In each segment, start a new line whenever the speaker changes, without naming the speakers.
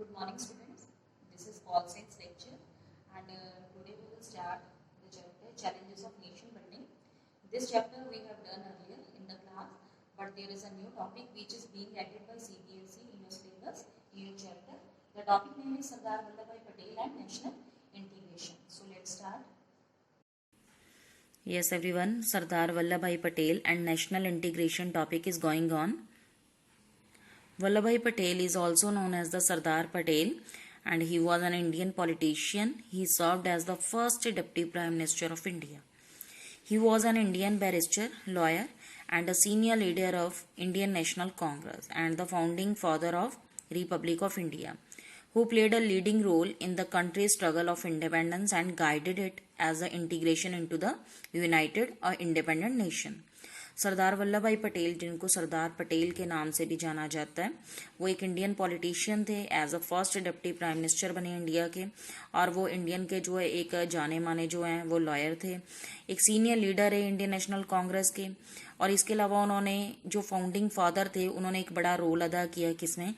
Good morning, students. This is Paul Science lecture, and today we will start the chapter Challenges of Nation Building. This chapter we have done earlier in the class, but there is a new topic which is being added by CBSE in your syllabus, in your chapter. The topic name is Sardar Vallabhbhai Patel and National Integration. So let's start.
Yes, everyone. Sardar Vallabhbhai Patel and national integration topic is going on. Vallabhbhai Patel is also known as the Sardar Patel, and he was an Indian politician. He served as the first Deputy Prime Minister of India. He was an Indian barrister, lawyer, and a senior leader of Indian National Congress and the founding father of Republic of India, who played a leading role in the country's struggle of independence and guided it as the integration into the united or independent nation. Sardar Vallabh भाई पटेल, जिनको सरदार पटेल के नाम से भी जाना जाता है, वो एक इंडियन पॉलिटिशियन थे। As a first deputy prime minister बने इंडिया के, और वो इंडियन के जो है एक जाने माने जो हैं वो लॉयर थे, एक सीनियर लीडर है इंडियन नेशनल कांग्रेस के। और इसके अलावा उन्होंने जो फाउंडिंग फादर थे, उन्होंने एक बड़ा रोल अदा किया किसमें,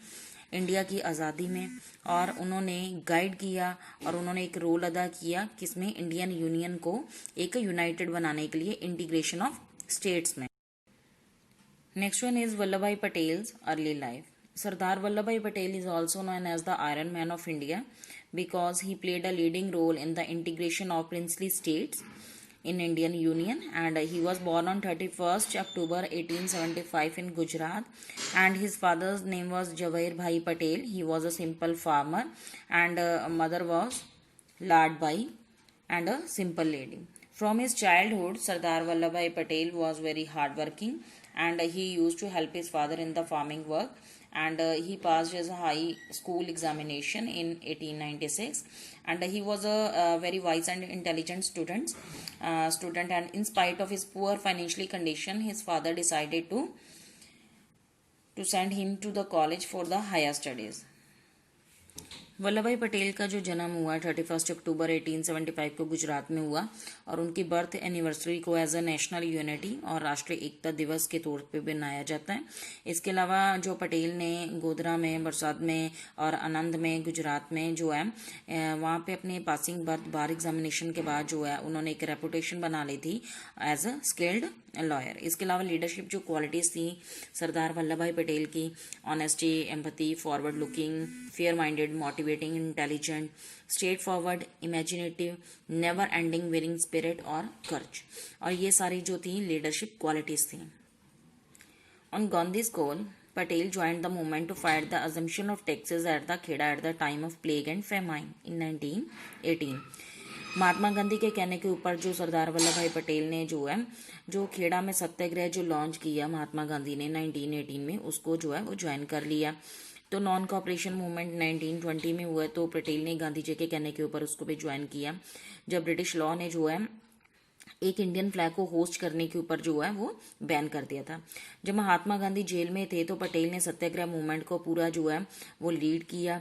इंडिया की आज़ादी में, और उन्होंने गाइड किया और उन्होंने एक रोल अदा किया किसमें, इंडियन यूनियन को एक यूनाइटेड बनाने के लिए, इंटीग्रेशन ऑफ स्टेट्स में। Next one is Vallabhbhai Patels early life. Sardar Vallabhbhai Patel is also known as the Iron Man of India because he played a leading role in the integration of princely states in Indian Union, and he was born on 31st October 1875 in Gujarat, and his father's name was Jawahir Bhai Patel. He was a simple farmer, and mother was Ladbai and a simple lady. From his childhood, Sardar Vallabhbhai Patel was very hardworking, and he used to help his father in the farming work, and he passed his high school examination in 1896, and he was a very wise and intelligent student, and in spite of his poor financial condition, his father decided to send him to the college for the higher studies. Vallabh भाई पटेल का जो जन्म हुआ 31 अक्टूबर 1875 को गुजरात में हुआ, और उनकी बर्थ एनिवर्सरी को एज अ नेशनल यूनिटी और राष्ट्रीय एकता दिवस के तौर पे मनाया जाता है। इसके अलावा जो पटेल ने गोधरा में, बरसात में और आनंद में, गुजरात में जो है वहाँ पे अपने पासिंग बार एग्जामिनेशन के बाद जो है उन्होंने एक रेपुटेशन बना ली थी एज अ स्किल्ड लॉयर। इसके अलावा लीडरशिप जो क्वालिटीज़ थी सरदार वल्लभ भाई पटेल की, honesty, empathy, forward looking, fair minded, motivating, intelligent, straightforward, imaginative, never ending winning spirit और कर्ज, और ये सारी जो थी लीडरशिप क्वालिटीज़ थी। ऑन गांधी's call, Patel joined the movement to fight the assumption of taxes at the Kheda at the time of plague and famine in 1918. Mahatma Gandhi के कहने के ऊपर जो सरदार वल्लभ भाई पटेल ने जो खेड़ा में सत्याग्रह जो लॉन्च किया महात्मा गांधी ने 1918 में, उसको जो है वो ज्वाइन कर लिया। तो नॉन कॉपरेशन मूवमेंट 1920 में हुआ, तो पटेल ने गांधी जी के कहने के ऊपर उसको भी ज्वाइन किया। जब ब्रिटिश लॉ ने जो है एक इंडियन फ्लैग को होस्ट करने के ऊपर जो है वो बैन कर दिया था। जब महात्मा गांधी जेल में थे तो पटेल ने सत्याग्रह मूवमेंट को पूरा जो है वो लीड किया।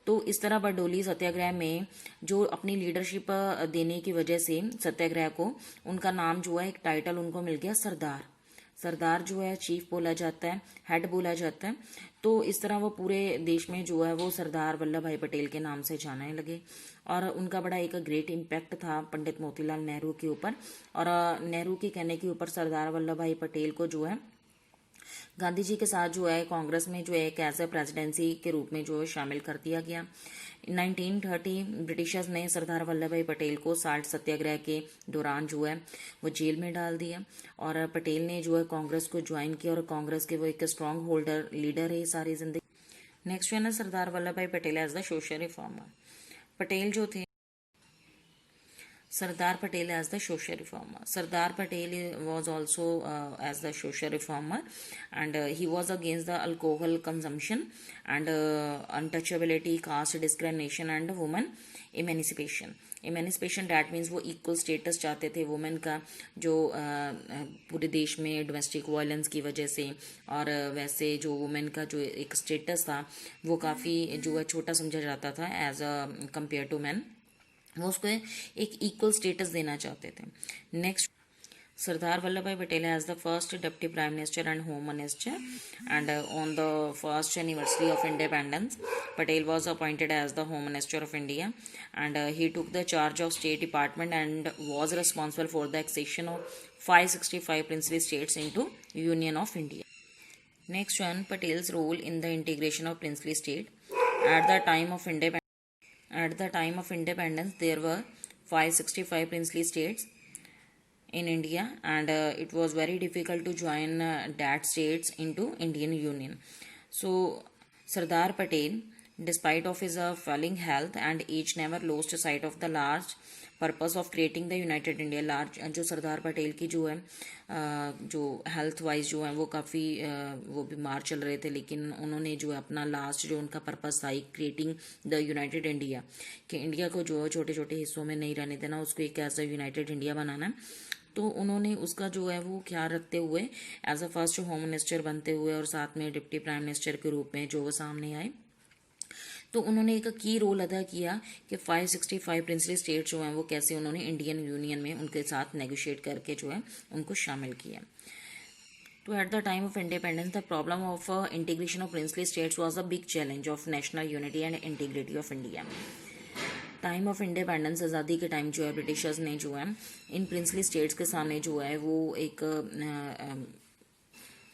तो इस तरह बरडोली सत्याग्रह में जो अपनी लीडरशिप देने की वजह से सत्याग्रह को, उनका नाम जो है, एक टाइटल उनको मिल गया सरदार। सरदार जो है चीफ बोला जाता है, हेड बोला जाता है। तो इस तरह वो पूरे देश में जो है वो सरदार वल्लभ भाई पटेल के नाम से जाने लगे, और उनका बड़ा एक ग्रेट इम्पैक्ट था पंडित मोतीलाल नेहरू के ऊपर। और नेहरू के कहने के ऊपर सरदार वल्लभ भाई पटेल को जो है गांधी जी के साथ जो है कांग्रेस में जो है एक एज ए प्रेसिडेंसी के रूप में जो है शामिल कर दिया गया। 1930 ब्रिटिशर्स ने सरदार वल्लभ भाई पटेल को साल्ट सत्याग्रह के दौरान जो है वो जेल में डाल दिया, और पटेल ने जो है कांग्रेस को ज्वाइन किया, और कांग्रेस के वो एक स्ट्रांग होल्डर लीडर है सारी जिंदगी। नेक्स्ट है सरदार वल्लभ भाई Patel as the social reformer. Patel जो थे Sardar Patel as the social reformer. Sardar Patel was also as the social reformer, and he was against the alcohol consumption and untouchability, caste discrimination and women emancipation. Emancipation that means वो equal status चाहते थे women का, जो पूरे देश में domestic violence की वजह से, और वैसे जो वुमेन का जो एक स्टेटस था वो काफ़ी जो है छोटा समझा जाता था as a compare to man. वो उसको एक इक्वल स्टेटस देना चाहते थे। Next Sardar Vallabhbhai Patel as the first Deputy Prime Minister and Home Minister, and on the first anniversary of independence, Patel was appointed as the Home Minister of India, and he took the charge of State Department and was responsible for the accession of 565 princely states into Union of India. Next one, Patel's role in the integration of princely state. At the time of independence, there were 565 princely states in India, and it was very difficult to join that states into Indian Union. So Sardar Patel, despite of his failing health and age, never lost sight of the large purpose of creating the United India. Large जो सरदार पटेल की जो है जो health wise जो है वो काफ़ी वो बीमार चल रहे थे, लेकिन उन्होंने जो है अपना लास्ट जो उनका पर्पस था क्रिएटिंग द यूनाइटेड इंडिया, कि इंडिया को जो है छोटे छोटे हिस्सों में नहीं रहने देना, उसको एक ऐसा यूनाइटेड इंडिया बनाना है। तो उन्होंने उसका जो है वो ख्याल रखते हुए as a first home minister बनते हुए और साथ में डिप्टी प्राइम मिनिस्टर के रूप में जो वो सामने आए, तो उन्होंने एक की रोल अदा किया कि 565 प्रिंसली स्टेट जो हैं वो कैसे उन्होंने इंडियन यूनियन में उनके साथ नेगोशिएट करके जो है उनको शामिल किया। तो at the time of independence the problem of integration of princely states was a big challenge of national unity and integrity of India. Time of independence, आज़ादी के टाइम जो है ब्रिटिशर्स ने जो है इन प्रिंसली स्टेट्स के सामने जो है वो एक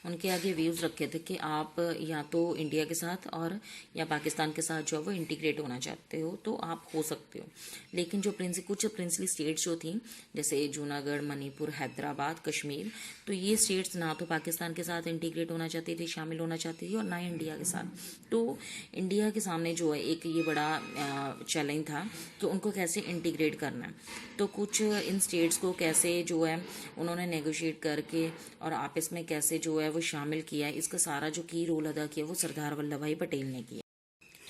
उनके आगे व्यूज़ रखे थे कि आप या तो इंडिया के साथ और या पाकिस्तान के साथ जो है वो इंटीग्रेट होना चाहते हो तो आप हो सकते हो, लेकिन जो कुछ प्रिंसली स्टेट्स जो थी जैसे जूनागढ़, मणिपुर, हैदराबाद, कश्मीर, तो ये स्टेट्स ना तो पाकिस्तान के साथ इंटीग्रेट होना चाहती थी, शामिल होना चाहती थी, और ना ही इंडिया के साथ। तो इंडिया के सामने जो है एक ये बड़ा चैलेंज था कि उनको कैसे इंटीग्रेट करना है। तो कुछ इन स्टेट्स को कैसे जो है उन्होंने नेगोशिएट करके और आपस में कैसे जो है वो शामिल किया, इसका सारा जो की रोल अदा किया वो सरदार वल्लभ भाई पटेल ने किया।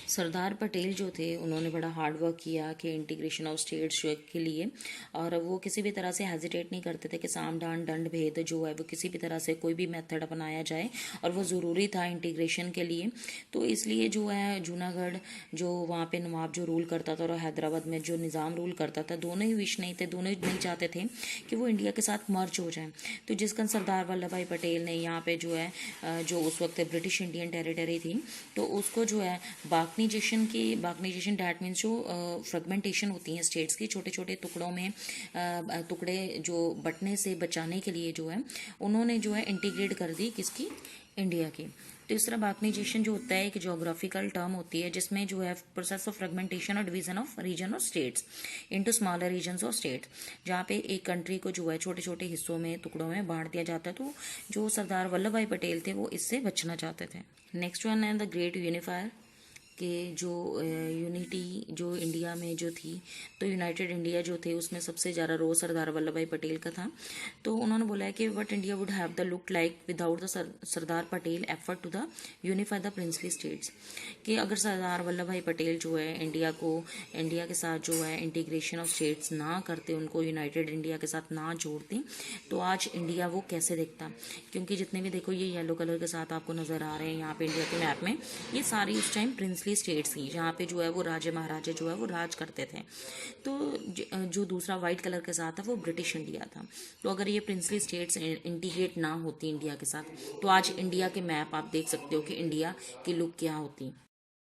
सरदार पटेल जो थे उन्होंने बड़ा हार्ड वर्क किया कि इंटीग्रेशन ऑफ स्टेट्स के लिए, और वो किसी भी तरह से हेजिटेट नहीं करते थे कि साम डांड दंड भेद जो है वो किसी भी तरह से कोई भी मेथड अपनाया जाए, और वो ज़रूरी था इंटीग्रेशन के लिए। तो इसलिए जो है जूनागढ़ जो वहाँ पे नवाब जो रूल करता था और हैदराबाद में जो निज़ाम रूल करता था, दोनों ही विश नहीं थे, दोनों ही नहीं चाहते थे कि वो इंडिया के साथ मर्ज हो जाए। तो जिस कारण सरदार वल्लभ भाई पटेल ने यहाँ पे जो है जो उस वक्त ब्रिटिश इंडियन टेरिटरी थी तो उसको जो है बागनाइजेशन डैट मीन्स जो फ्रेगमेंटेशन होती हैं स्टेट्स की छोटे छोटे टुकड़ों में टुकड़े जो बटने से बचाने के लिए जो है उन्होंने जो है इंटीग्रेट कर दी किसकी, इंडिया की। तो इस तरह बागनाइजेशन जो होता है एक जोग्राफिकल टर्म होती है जिसमें जो है प्रोसेस ऑफ फ्रेगमेंटेशन और डिवीजन ऑफ रीजन और स्टेट्स इनटू स्मॉलर रीजन्स और स्टेट्स, जहाँ पे एक कंट्री को जो है छोटे छोटे हिस्सों में टुकड़ों में बांट दिया जाता है। तो जो सरदार वल्लभ भाई पटेल थे वो इससे बचना चाहते थे। नेक्स्ट वन है द ग्रेट यूनिफायर, कि जो यूनिटी जो इंडिया में जो थी, तो यूनाइटेड इंडिया जो थे उसमें सबसे ज़्यादा रोल सरदार वल्लभ भाई पटेल का था। तो उन्होंने बोला है कि what India would have the look like without the Sardar Patel effort to the unify the princely states, कि अगर सरदार वल्लभ भाई पटेल जो है इंडिया के साथ जो है इंटीग्रेशन ऑफ स्टेट्स ना करते, उनको यूनाइटेड इंडिया के साथ ना जोड़ते, तो आज इंडिया वो कैसे दिखता। क्योंकि जितने भी देखो ये येलो कलर के साथ आपको नज़र आ रहे हैं यहाँ पे इंडिया के मैप में, ये सारी उस टाइम प्रिंसली स्टेट्स थी जहाँ पे जो है वो राजे महाराजे जो है वो राज करते थे। तो जो दूसरा वाइट कलर के साथ था वो ब्रिटिश इंडिया था। तो अगर ये प्रिंसली स्टेट्स इंटीग्रेट ना होती इंडिया के साथ, तो आज इंडिया के मैप आप देख सकते हो कि इंडिया की लुक क्या होती।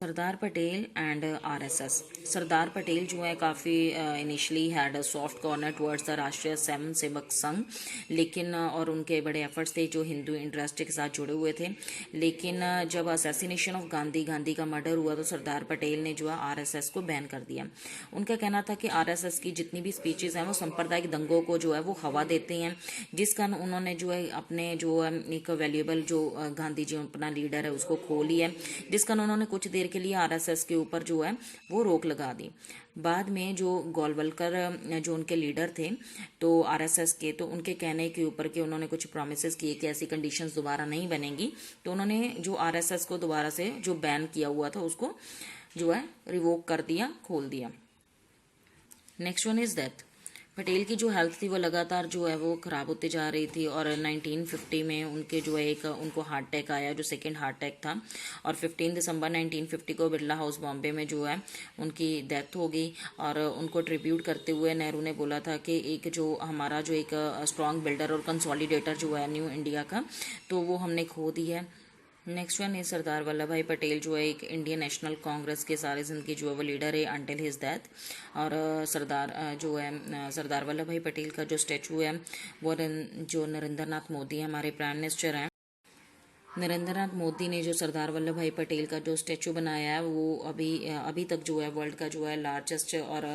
Sardar Patel and RSS. सरदार पटेल जो है काफ़ी initially had a soft corner towards the राष्ट्रीय स्वयं सेवक संघ, लेकिन और उनके बड़े एफर्ट्स थे जो हिंदू इंटरेस्ट के साथ जुड़े हुए थे। लेकिन जब असैसिनेशन ऑफ गांधी का मर्डर हुआ तो सरदार पटेल ने जो है आरएसएस को बैन कर दिया। उनका कहना था कि आरएसएस की जितनी भी स्पीचेज हैं वो सांप्रदायिक दंगों को जो है वो हवा देते हैं, जिस कारण उन्होंने जो है अपने जो एक वैल्यूएबल जो गांधी जी अपना लीडर है उसको खो लिया, जिस कारण उन्होंने कुछ देर के लिए आरएसएस के ऊपर जो है वो रोक लगा दी। बाद में जो गोलवलकर जो उनके लीडर थे तो आरएसएस के, तो उनके कहने के ऊपर के उन्होंने कुछ प्रॉमिसेस किए कि ऐसी कंडीशंस दोबारा नहीं बनेंगी, तो उन्होंने जो आरएसएस को दोबारा से जो बैन किया हुआ था उसको जो है रिवोक कर दिया, खोल दिया। Next one is death. Patel की जो हेल्थ थी वो लगातार जो है वो ख़राब होती जा रही थी और 1950 में उनके जो है एक उनको हार्ट अटैक आया, जो सेकेंड हार्ट अटैक था, और 15 दिसंबर 1950 को बिरला हाउस बॉम्बे में जो है उनकी डेथ हो गई। और उनको ट्रिब्यूट करते हुए नेहरू ने बोला था कि एक जो हमारा जो एक स्ट्रॉन्ग बिल्डर और कंसोलिडेटर जो है न्यू इंडिया का, तो वो हमने खो दी है। नेक्स्ट वन है सरदार वल्लभ भाई पटेल जो है एक इंडियन नेशनल कांग्रेस के सारी जिंदगी जो है वो लीडर है अंटिल हिज डेथ। और जो है सरदार वल्लभ भाई पटेल का जो स्टैचू है वो जो नरेंद्र नाथ मोदी हमारे प्राइम मिनिस्टर हैं, नरेंद्र नाथ मोदी ने जो सरदार वल्लभ भाई पटेल का जो स्टैचू बनाया है वो अभी तक जो है वर्ल्ड का जो है लार्जेस्ट और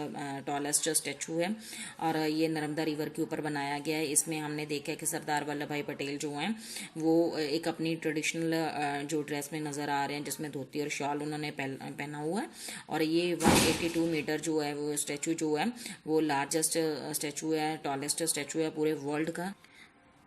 टॉलेस्ट स्टैचू है। और ये नर्मदा रिवर के ऊपर बनाया गया है। इसमें हमने देखा है कि सरदार वल्लभ भाई पटेल जो हैं वो एक अपनी ट्रेडिशनल जो ड्रेस में नज़र आ रहे हैं, जिसमें धोती और शॉल उन्होंने पहना हुआ है। और ये 182 मीटर जो है वो स्टैचू जो है वो लार्जेस्ट स्टैचू है, टॉलेस्ट स्टैचू है पूरे वर्ल्ड का।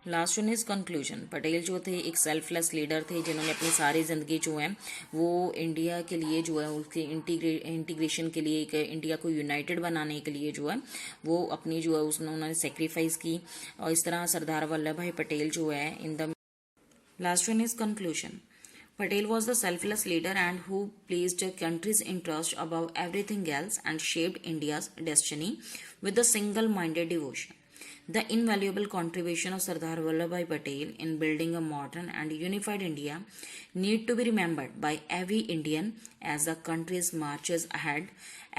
Last one is conclusion. Patel जो थे एक सेल्फलेस लीडर थे जिन्होंने अपनी सारी ज़िंदगी जो है वो इंडिया के लिए जो है उसके इंटीग्रेशन के लिए, एक इंडिया को यूनाइटेड बनाने के लिए जो है वो अपनी जो है उन्होंने सेक्रीफाइस की। और इस तरह सरदार वल्लभ भाई पटेल जो है in the last one is conclusion. Patel was the selfless leader and who placed a country's interest above everything else and shaped India's destiny with a single-minded devotion. The invaluable contribution of Sardar Vallabhbhai Patel in building a modern and unified India need to be remembered by every Indian as the country marches ahead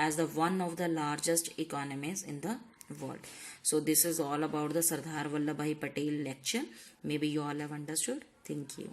as the one of the largest economies in the world. So this is all about the Sardar Vallabhbhai Patel lecture. Maybe you all have understood. Thank you.